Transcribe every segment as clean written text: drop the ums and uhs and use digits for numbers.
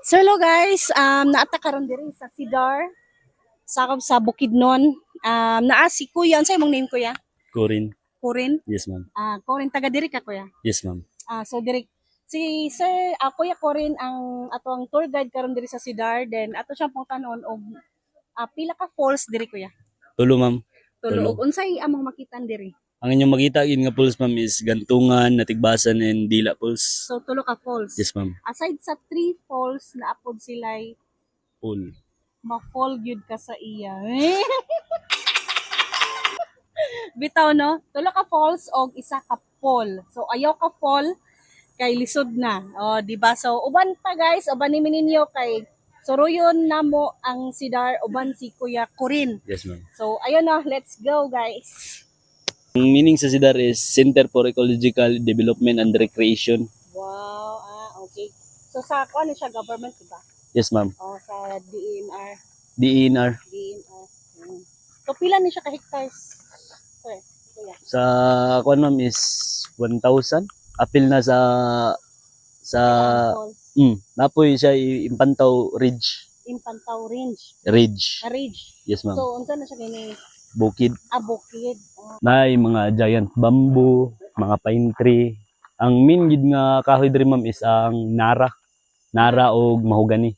So hello guys, naata karon diri sa Sidar, sakop sa Bukidnon. Naa si Kuya, unsay imong name Kuya? Corin. Corin. Yes, ma'am. Corin taga diri ka Kuya. Yes, ma'am. So diri si Sir Kuya Corin ang atong tour guide karon diri sa Sidar, then ato siyang pangtanon og pila ka falls diri Kuya. Tulo, ma'am. Tulo og unsay among makitan diri? Ang inyong makita gid nga pools, ma'am, is Gantungan, Natigbasan, and Dila Pools. So tulo ka falls. Yes, ma'am. Aside sa three falls na apod sila'y Pool. ma-fall gyud ka sa iya. Bitaw no, tulo ka falls og isa ka fall. So ayaw ka fall kay lisod na. Di ba? So uban pa guys, uban ni ninyo kay suruyon namo ang Sidar uban si Kuya Corin. Yes, ma'am. So ayun na, let's go guys. Ang meaning sa Sidar is Center for Ecological Development and Recreation. Wow, okay. So sa ano siya, government diba? Yes, ma'am. Sa DENR. DENR. DENR. So pila ni siya ka hectares? Sir, Kuya. Sa kuan, ma'am, is 1,000. Apil na sa napoy siya Impantaw Ridge. Impantaw Range. Ridge. Ridge. Yes, ma'am. So unsa na siya gini? Bukid. Bukid. Nay mga giant bamboo, mga pine tree. Ang main gid nga kahoy diri, ma'am, is ang nara og mahogani.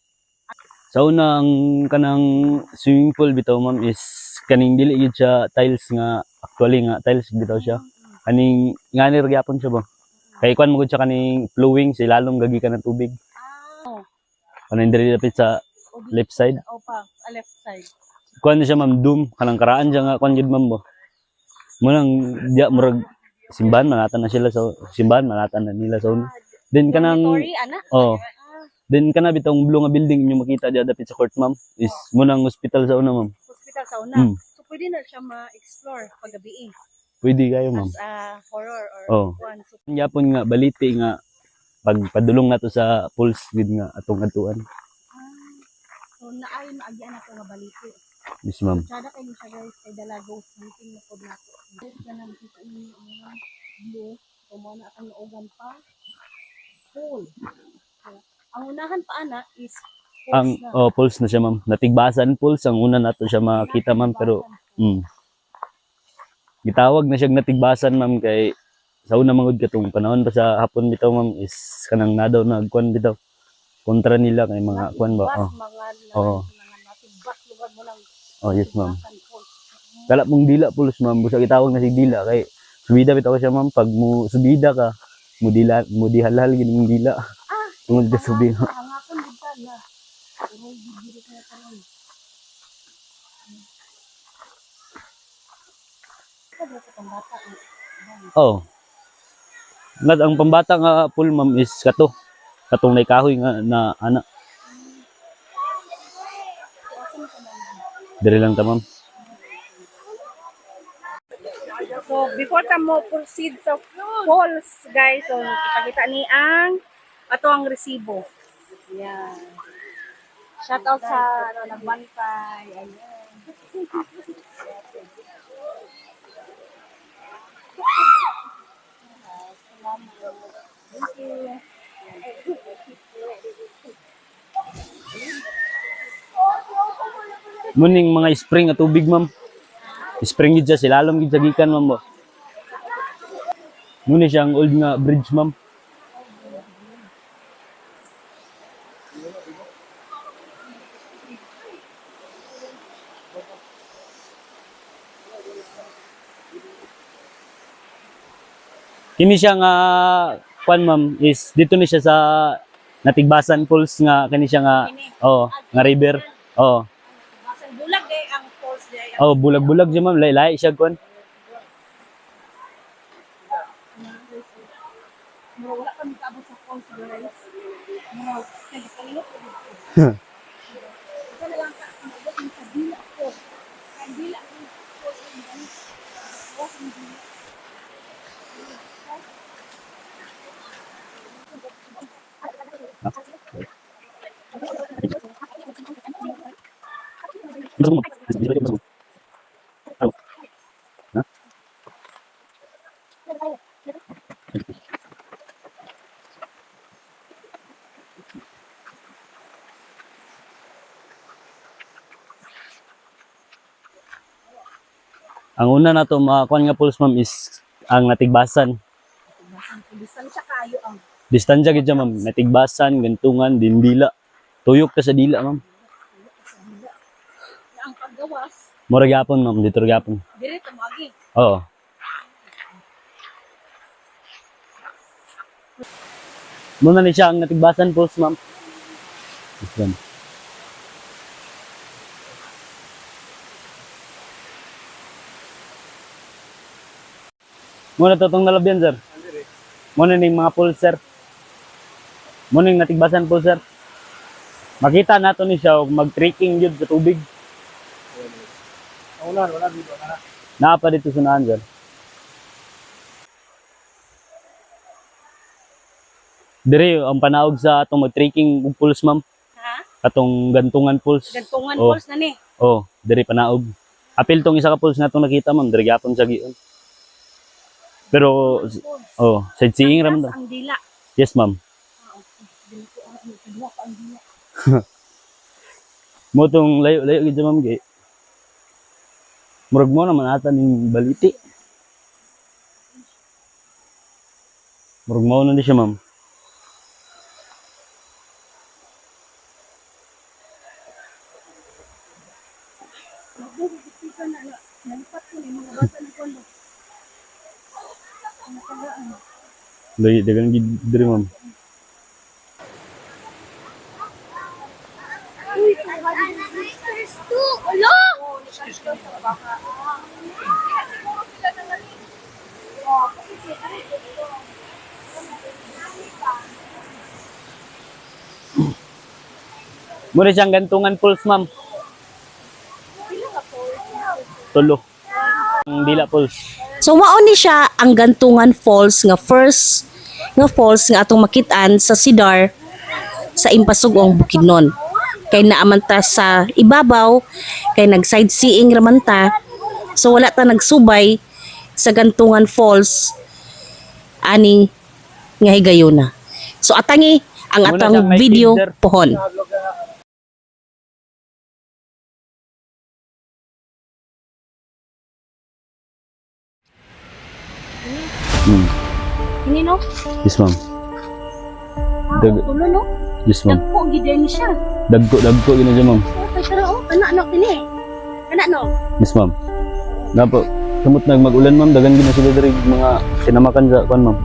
Sa una, ang kanang swimming pool bitaw, ma'am, is kaning dili gid siya tiles nga, actually nga tiles bitaw siya. Kaning nganir gyapon siya ba? Kay kuan mo gud siya kaning flowing, si lalong gagi ka ng tubig. Kaning diri dapit sa left side. Left side. Kuan siya, ma'am, doom kanang karaan siya nga kuan gid, ma'am, bo. Munang diya murag simbahan manatan na sila sa simbahan manatan na nila sa una. Then kanang then kana bitong blue nga building inyo makita diya dapit sa court, ma'am, is munang hospital sa una, ma'am. Hospital sa una. So pwede na siya ma-explore paggabi. Pwede kayo, ma'am. As horror or one. So, Yapon nga baliti nga pagpadulong nato sa pools gid nga atong adtuan. So naayon maagyan nato nga baliti. Yes, ma'am. Sada kayo siya guys kay dalagos meeting na pod nato. Kana makita niyo ang blue, so mo na ang ugan pa. Pool. Ang unahan pa ana is ang pools na siya, ma'am. Natigbasan pools ang una nato siya makita, ma'am, pero gitawag na siya natigbasan, ma'am, kay sa una mangud katong panahon pa sa hapon bitaw, ma'am, is kanang nadaw nagkuan bitaw kontra nila kay mga kuan ba. Yes, ma'am. Kala mong Dila Pools, ma'am, busa gitawag na si Dila kay subida bitaw siya, ma'am. Pag mo subida ka, mo dihalhal gid mong dila. Tungod ka subida. Hangakon bitaw na. Nat ang pambata nga pool, ma'am, is katong nay kahoy nga na ana. Diri lang ta, ma'am. So before ta mo proceed sa falls guys, so ipakita ni ang ato ang resibo. Yan. Shout out sa nagbantay. Ayan. Thank you. Muning mga spring at tubig, ma'am. Spring gid siya, silalom gid sa gikan, ma'am, bo. Muni siya ang old nga bridge, ma'am. Kini siya nga kuan, ma'am, is dito ni siya sa Natigbasan Falls nga kani siya nga nga river. Bulag day ang falls day. Bulag-bulag siya, ma'am, laylay siya kuan. Wala pa nagkaabot sa falls guys. Ang una na to makakuan nga pulse ma'am is ang natigbasan. Distansya kayo ang Distansya gid siya, ma'am. Natigbasan, gantungan, dindila. Tuyok ka sa dila, ma'am. ang paggawas. Mura gyapon, ma'am, dito ra gyapon. Dire tumagi. Oo. Muna ni siya ang natigbasan pulse, ma'am. Yes, ma'am. Muna to tong nalabyan, sir. Muna ning mga pulse, sir. Muna ning natigbasan pulse, sir. Makita nato ni siya og mag-trekking jud sa tubig. Wala dito na. Naa pa dito sunahan, sir. Dire ang panawag sa atong mag-trekking og pulse, ma'am. Ha? Atong gantungan pulse. Gantungan Oh. pulse na ni. Oh, dire panaog. Apil tong isa ka pulse na itong nakita, ma'am. Dire gyapon sa gion. Pero, oh, sightseeing ra man daw. Ang dila. Yes, ma'am. Dila pa ang dila. Mo tong layo-layo gid ma'am kay. Murag mo naman ata ning baliti. Murag mo na di siya, ma'am. Layo dagang gid dire, ma'am. Muna siyang gantungan pulse, ma'am. Tulo. Ang dila pulse. So mao ni siya ang Gantungan Falls nga first nga falls nga atong makitaan sa Sidar sa Impasugong Bukidnon. Kay naaman ta sa ibabaw, kay nag sightseeing raman ta. So wala ta nagsubay sa Gantungan Falls ani nga higayuna. So atangi ang Muna atong siyang may video feeder. pohon. Hmm. Ini no? Yes, ma'am. Dag Tulo no? yes, ma'am. Dagko gid ni siya. Dagko gina siya, ma'am. Pero kana no kini. Kana no? Yes, ma'am. Napo, samot nag mag-ulan, ma'am, dagan gina sila diri mga sinamakan sa kuan, ma'am.